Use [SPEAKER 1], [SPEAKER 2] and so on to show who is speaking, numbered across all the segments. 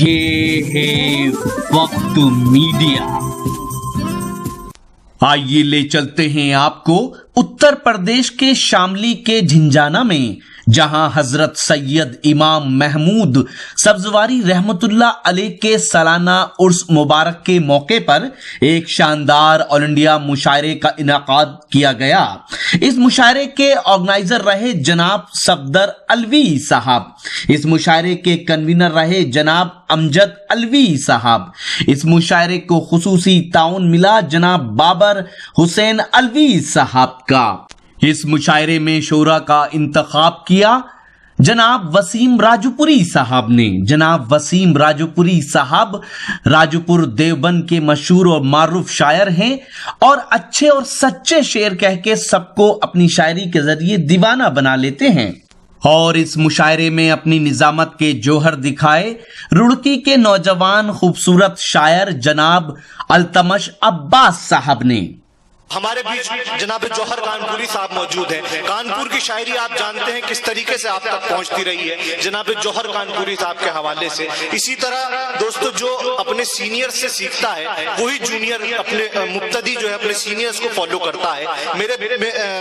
[SPEAKER 1] ये है वक्त मीडिया। आइए ले चलते हैं आपको उत्तर प्रदेश के शामली के झिंझाना में, जहां हजरत सैयद इमाम महमूद सब्जवारी रहमतुल्लाह अलैह के सालाना उर्स मुबारक के मौके पर एक शानदार ऑल इंडिया मुशायरे का इनाकाद किया गया। इस मुशायरे के ऑर्गेनाइजर रहे जनाब सफदर अलवी साहब। इस मुशायरे के कन्वीनर रहे जनाब अमजद अलवी साहब। इस मुशायरे को खुसूसी ताउन मिला जनाब बाबर हुसैन अलवी साहब का। इस मुशायरे में शोरा का इंतखाब किया जनाब वसीम राजपुरी साहब ने। जनाब वसीम राजपुरी साहब राजपुर देवबंद के मशहूर और मारूफ शायर हैं और अच्छे और सच्चे शेर कह के सबको अपनी शायरी के जरिए दीवाना बना लेते हैं। और इस मुशायरे में अपनी निजामत के जोहर दिखाए रुड़की के नौजवान खूबसूरत शायर जनाब अल्तमश अब्बास साहब ने।
[SPEAKER 2] हमारे बीच जनाब जौहर कानपुरी साहब मौजूद हैं। कानपुर की शायरी आप जानते हैं किस तरीके से आप तक पहुंचती रही है जनाब जौहर कानपुरी साहब के हवाले से। इसी तरह दोस्तों, जो अपने सीनियर से सीखता है वही जूनियर अपने मुक्तदी जो है अपने सीनियर्स को फॉलो करता है।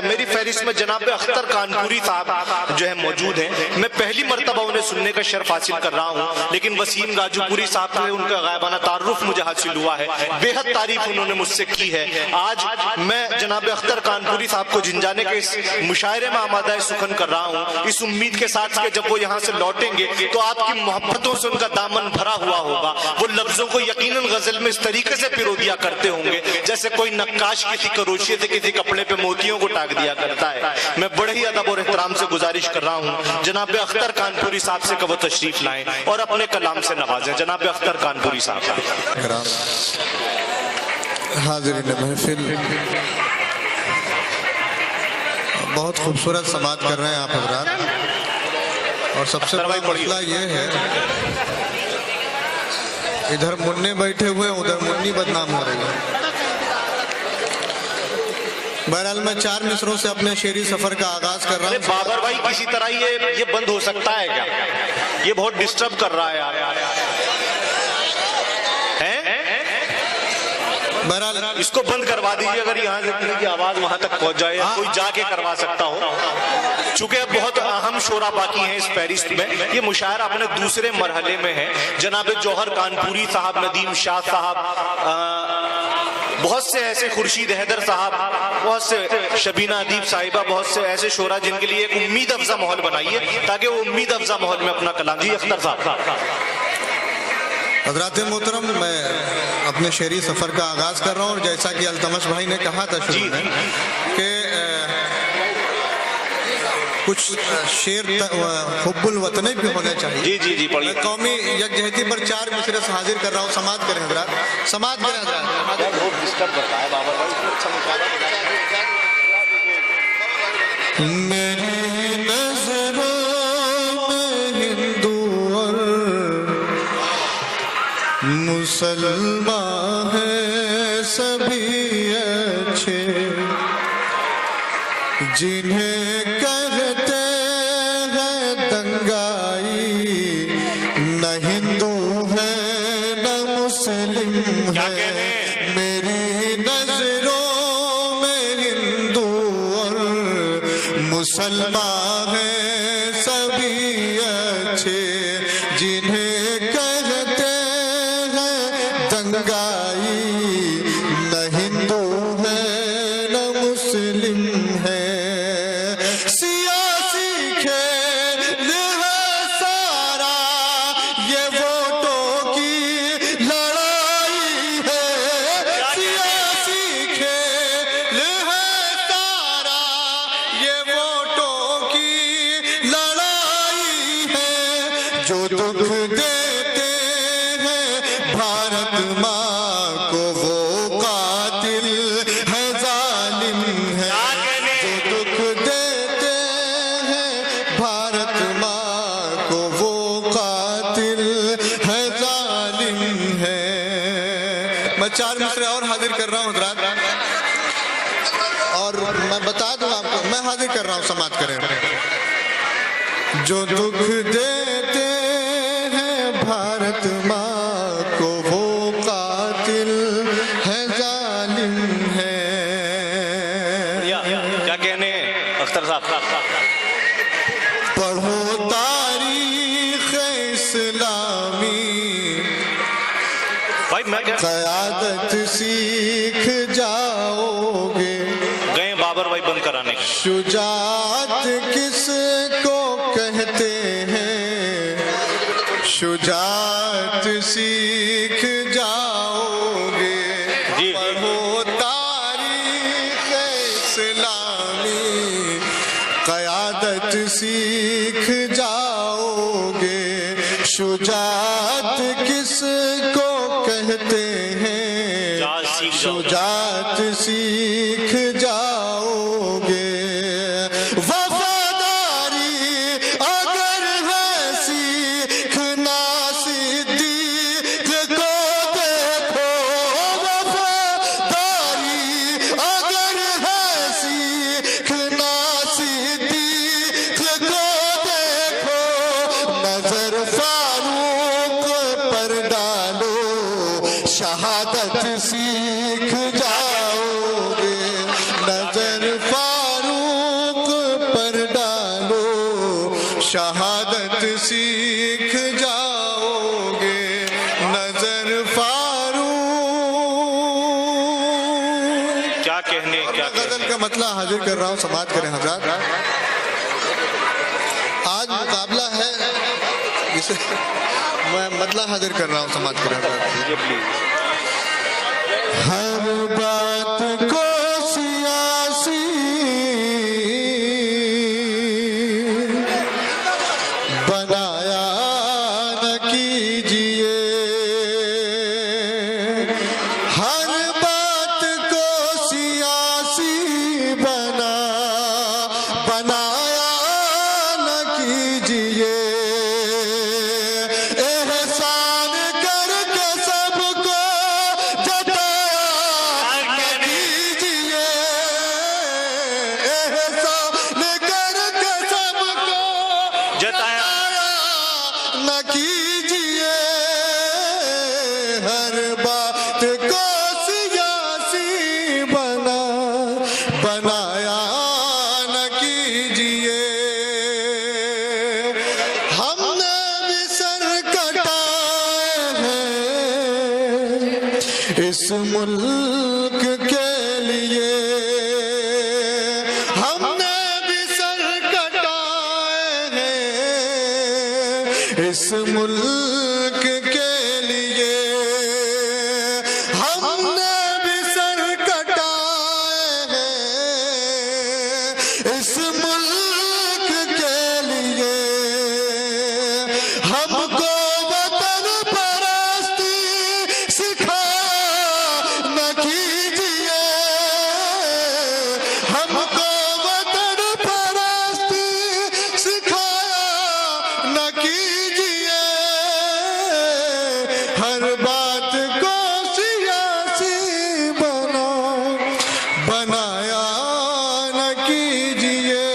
[SPEAKER 2] मेरी फहरिस्त में जनाब अख्तर कानपुरी साहब जो है मौजूद हैं। मैं पहली मरतबा उन्हें सुनने का शर्फ हासिल कर रहा हूँ, लेकिन वसीम राजपुरी साहब से उनका गायबाना तारुफ मुझे हासिल हुआ है। बेहद तारीफ उन्होंने मुझसे की है। आज मैं जनाब अख्तर कानपुरी साहब को झिंझाने के इस मुशायरे में आमादाए सुखन कर रहा हूँ, इस उम्मीद के साथ कि जब वो यहाँ से लौटेंगे तो आपकी मोहब्बतों से उनका दामन भरा हुआ होगा। वो लफ्जों को यकीनन गजल में इस तरीके से पिरो दिया करते होंगे जैसे कोई नक्काश किसी करोशिये से किसी कपड़े पे मोतियों को टाक दिया करता है। मैं बड़े ही अदब और एहतराम से गुजारिश कर रहा हूँ जनाब अख्तर कानपुरी साहब से कि वो तशरीफ लाएं और अपने कलाम से नवाजें। जनाब अख्तर कानपुरी साहब।
[SPEAKER 3] हाज़िरीन महफिल, बहुत खूबसूरत समात कर रहे हैं आप हज़रात। और सबसे बड़ा मसला ये है, इधर मुन्ने बैठे हुए उधर मुन्नी बदनाम हो रही है। बहरहाल मैं 4 मिसरों से अपने शेरी सफर का आगाज कर रहा हूँ।
[SPEAKER 2] बाबर भाई, किसी तरह ये बंद हो सकता है क्या? ये बहुत डिस्टर्ब कर रहा है यार। बहरहाल इसको बंद करवा दीजिए, अगर यहाँ से की आवाज वहां तक पहुंच जाए। कोई जाके करवा सकता हो, चूंकि अब बहुत अहम शोरा बाकी है इस फहरिस्त में। ये मुशायरा अपने दूसरे मरहले में है। जनाब जौहर कानपुरी साहब, नदीम शाह साहब, बहुत से ऐसे खुर्शीद हैदर साहब, बहुत से शबीना अदीब साहिबा, बहुत से ऐसे शोरा जिनके लिए एक उम्मीद अफजा माहौल बनाइए ताकि वो उम्मीद अफजा माहौल में अपना कलाम। जी अख्तर साहब।
[SPEAKER 3] हज़रात मोहतरम, मैं अपने शेरी सफ़र का आगाज़ कर रहा हूँ। और जैसा कि अल्तमश भाई ने कहा था शुरू में कि कुछ शेर हुब्बुल वतनी भी होने चाहिए।
[SPEAKER 2] जी जी जी, पढ़िए।
[SPEAKER 3] कौमी यकजहती पर 4 मिसरे से हाजिर कर रहा हूँ। समात करें हज़रात, समात करें हज़रात।
[SPEAKER 2] बहुत डिस्टर्ब करता है बाबा भाई।
[SPEAKER 3] मेरी नज़रों में हिंदू और मुसलमान है सभी अच्छे, जिन्हें कहते हैं दंगाई, न हिंदू है न मुस्लिम है। मेरी नजरों में हिंदू और मुसलमान है सभी अच्छे, जिन्हें कहते दंगाई, न हिंदू है न मुस्लिम है। सियासी खेल है सारा, ये वोटों की लड़ाई है। सियासी खेल है सारा, ये वोटों की लड़ाई है। जो दुख देते भारत माँ को वो कातिल है, जालिम है। जो दुख देते हैं भारत माँ को वो कातिल है, जालिम है। मैं 4 मिसरे और हाजिर कर रहा हूँ हज़रात, और मैं बता दूँ आपको, मैं हाजिर कर रहा हूँ। समात करें। जो दुख देते हैं भारत माँ को वो कातिल है, जालिम है।
[SPEAKER 2] क्या कहने अख्तर साहब?
[SPEAKER 3] पढ़ो तारीख इस्लामी,
[SPEAKER 2] भाई मैं
[SPEAKER 3] क़यादत सीख जाओगे।
[SPEAKER 2] गए बाबर भाई बंद कराने के।
[SPEAKER 3] शुजाअत किसको कहते हैं, शुजाअत सीख जाओगे।
[SPEAKER 2] जी।
[SPEAKER 3] पढ़ो तारीख इस्लामी, क़यादत सीख जाओगे। शुजाअत किसको कहते हैं,
[SPEAKER 2] जा सीख जाओ।
[SPEAKER 3] शुजाअत सीख जाओगे। वफादारी अगर है सीखना, सिद्दीक़ को देखो। वफादारी अगर है सीखना, सिद्दीक़ को देखो। नजर फारूक पर डालो, शहादत सीख जाओगे। नजर फारूक पर डालो, शहादत सीख जाओगे। नजर फारूक।
[SPEAKER 2] क्या कहने, क्या
[SPEAKER 3] गजल का मतलब हाजिर कर रहा हूँ, समाज करें हजरात। आज मुकाबला है, जिसे मैं मतलब हाजिर कर रहा हूँ, समाज करें हजरात।
[SPEAKER 2] प्लीज।
[SPEAKER 3] हर बात को सियासी बनाया न कीजिए। हर बात को सियासी बनाया न कीजिए। एहसान करके सबको न कीजिए। हर बात को सियासी बनाया न कीजिए। हमने भी सर कटाए हैं इस मुल्क के लिए। हमने भी सर कटाए हैं इस मुल्क के लिए। हमने भी सर कटाए हैं इस मुल्क के लिए। हमको वतन परस्ती सिखा न कीजिए। हमको वतन परस्ती सिखाया न कीजिए। हर बात को सियासी बनाया न कीजिए।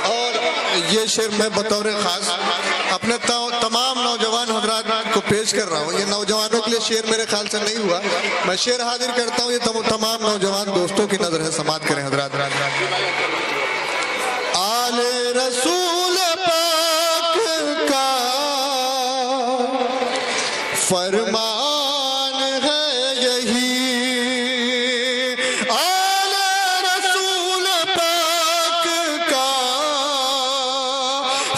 [SPEAKER 3] और ये शेर मैं बतौर खास अपने तमाम नौजवान हजरात को पेश कर रहा हूँ। ये नौजवानों के लिए शेर मेरे ख्याल से नहीं हुआ, मैं शेर हाजिर करता हूँ। ये तमाम नौजवान दोस्तों की नजर है, समात करें हजरात। आले रसूल पाक का फरमान है यही। आले रसूल पाक का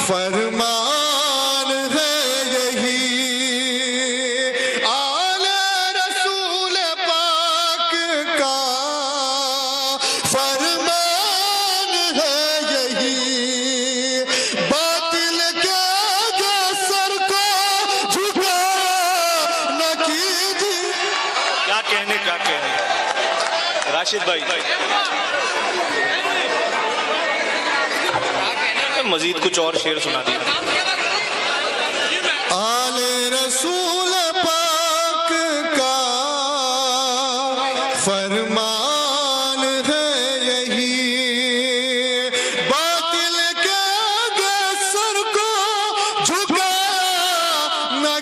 [SPEAKER 3] फरमान है यही। आले रसूल पाक का फरमान है यही। बातिल के आगे सर को झुका न कीजिए।
[SPEAKER 2] क्या कहने, क्या कहने राशिद भाई? मजीद कुछ और शेर सुना दिया।
[SPEAKER 3] आले रसूल पाक का फरमान है यही। बातिल के आगे सर को झुका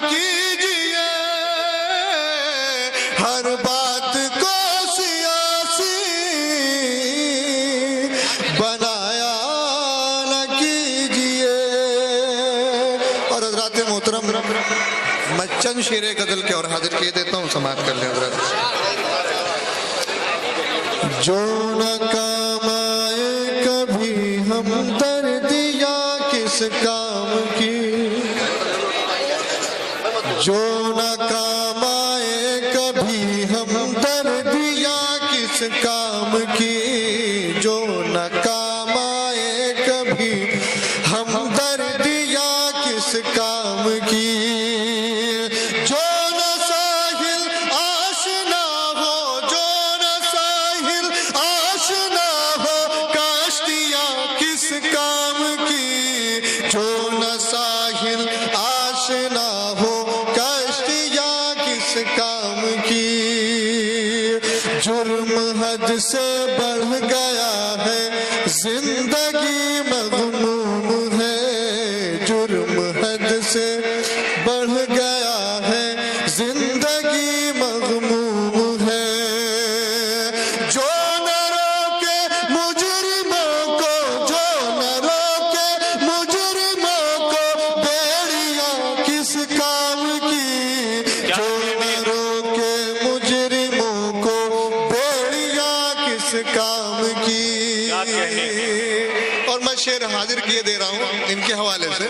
[SPEAKER 3] कीजिए, हर बात को सियासी बनाया न कीजिए। और हज़रात मोहतरम, मैं चंद शेरे गजल के और हाजिर किए देता हूँ, समाप्त कर लें हज़रत। जो न काम आए कभी हमदर्दियाँ किस काम की, जो न काम आए कभी हमदर्दियाँ किस काम की, जो न काम आए कभी हमदर्दियाँ किस काम की। जो न साहिल आशना हो, जो न साहिल आशना हो, काश्तियाँ किस काम की, जो न साहिल आशना हो, काश्तियाँ किस काम की। जुर्म हद से बढ़ गया है, जिंदगी मग़मूम है, जुर्म हद से बढ़ गया है, जिंदगी मग़मूम है। जो न रोके मुजरिमों को, जो न रोके मुजरिमों को, बेड़ियाँ किस काम की, जो न रोके मुजरिमों को, बेड़ियाँ किस काम की। और मैं शेर हाजिर किए दे रहा हूँ इनके हवाले से।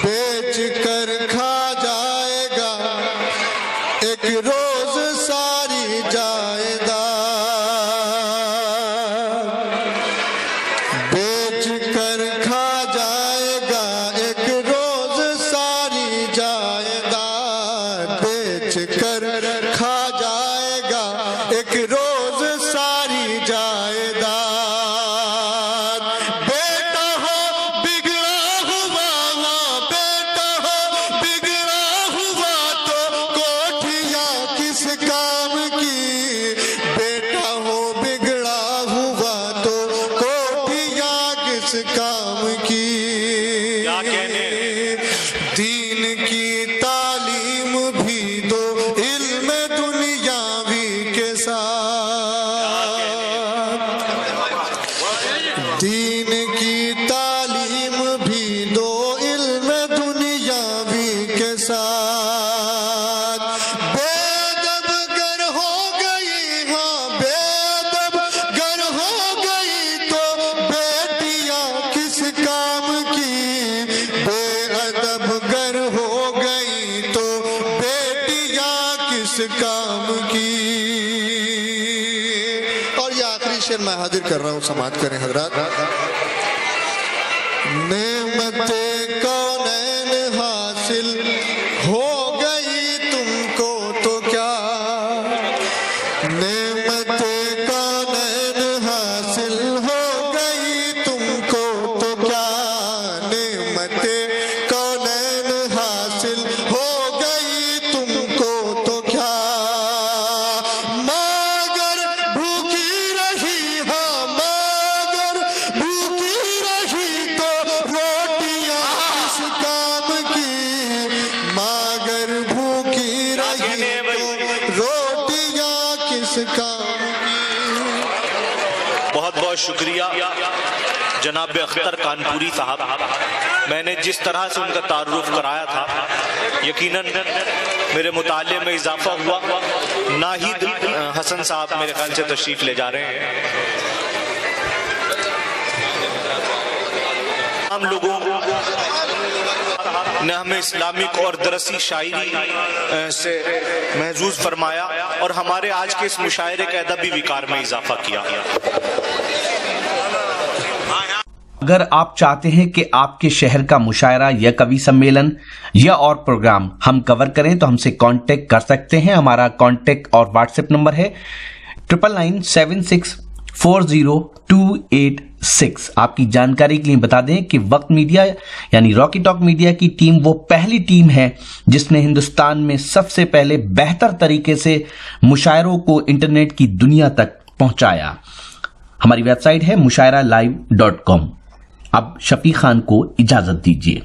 [SPEAKER 3] बेच कर खा जाएगा एक रोज सारी जायदाद, बेच कर खा जाएगा एक रोज सारी जायदाद, बेच कर खा जाएगा एक रोज सारी जायदाद। बेटा हो बिगड़ा हुआ, बेटा हो बिगड़ा हुआ तो कोठियाँ किस काम की, बेटा हो बिगड़ा हुआ तो कोठियाँ किस काम की। दीन की तालीम भी दो, इल्म दुनियावी के साथ, दीन की तालीम भी दो, इल्म दुनियावी के साथ। बेअदब गर हो गई, हाँ बेअदब गर हो गई तो बेटियां किस काम की, बेअदब गर हो गई तो बेटियां किस काम की। और ये आखिरी शेर मैं हाजिर कर रहा हूँ, समाप्त करें हजरात। नेमते कौनैन हासिल हो गई तुमको तो क्या, नेमते कौनैन हासिल हो गई तुमको तो क्या, नेमते कौनैन हासिल हो गई तुमको तो क्या। मगर भूखी रही, हाँ मगर भूखी रही तो रोटियां किस काम की, मगर भूखी रही तो रोटियां किस काम की।
[SPEAKER 2] बहुत बहुत शुक्रिया जनाब अख्तर कानपुरी साहब। मैंने जिस तरह से उनका तारुफ कराया था, यकीनन मेरे मुताले में इजाफा हुआ। नाहिद हसन साहब मेरे ख्याल से तशरीफ ले जा रहे हैं। हम लोगों ने हमें इस्लामिक और दरसी शायरी से महजूज फरमाया और हमारे आज के इस मुशायरे के अदबी विकार में इजाफा किया।
[SPEAKER 1] अगर आप चाहते हैं कि आपके शहर का मुशायरा या कवि सम्मेलन या और प्रोग्राम हम कवर करें तो हमसे कांटेक्ट कर सकते हैं। हमारा कांटेक्ट और व्हाट्सएप नंबर है 9997640286। आपकी जानकारी के लिए बता दें कि वक्त मीडिया यानी रॉकी टॉक मीडिया की टीम वो पहली टीम है जिसने हिंदुस्तान में सबसे पहले बेहतर तरीके से मुशायरों को इंटरनेट की दुनिया तक पहुंचाया। हमारी वेबसाइट है mushairalive.com। अब शफी खान को इजाजत दीजिए।